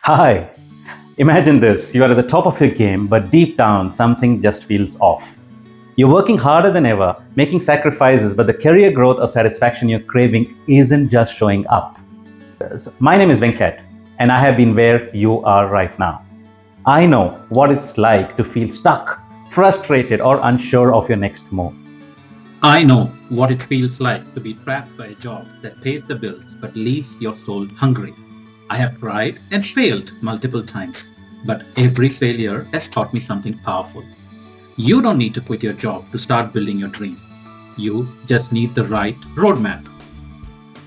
Hi! Imagine this, you are at the top of your game, but deep down, something just feels off. You're working harder than ever, making sacrifices, but the career growth or satisfaction you're craving isn't just showing up. My name is Venkat, and I have been where you are right now. I know what it's like to feel stuck, frustrated, or unsure of your next move. I know what it feels like to be trapped by a job that pays the bills but leaves your soul hungry. I have tried and failed multiple times, but every failure has taught me something powerful. You don't need to quit your job to start building your dream. You just need the right roadmap.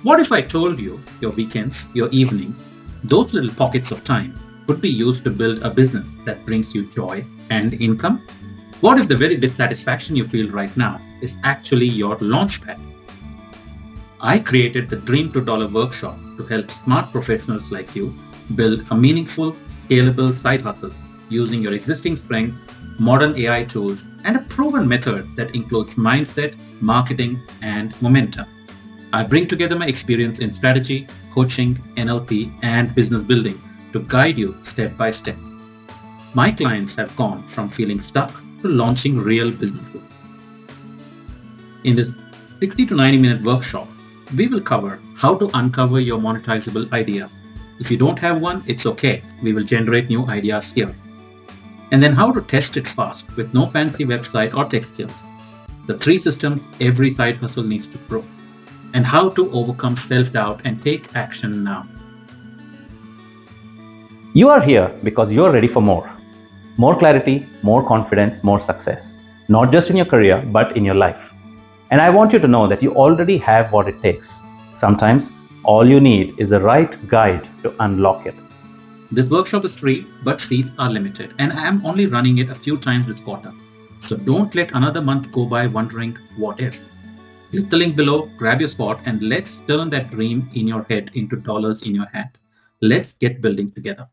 What if I told you your weekends, your evenings, those little pockets of time could be used to build a business that brings you joy and income? What if the very dissatisfaction you feel right now is actually your launchpad? I created the Dream to Dollar workshop to help smart professionals like you build a meaningful, scalable side hustle using your existing strengths, modern AI tools, and a proven method that includes mindset, marketing, and momentum. I bring together my experience in strategy, coaching, NLP, and business building to guide you step by step. My clients have gone from feeling stuck to launching real businesses. In this 60 to 90-minute workshop, we will cover how to uncover your monetizable idea. If you don't have one, it's okay. We will generate new ideas here. And then how to test it fast with no fancy website or tech skills. The three systems every side hustle needs to grow. And how to overcome self doubt and take action now. You are here because you are ready for more. More clarity, more confidence, more success. Not just in your career, but in your life. And I want you to know that you already have what it takes. Sometimes all you need is the right guide to unlock it. This workshop is free, but seats are limited, and I am only running it a few times this quarter. So don't let another month go by wondering what if. Click the link below, grab your spot, and let's turn that dream in your head into dollars in your hand. Let's get building together.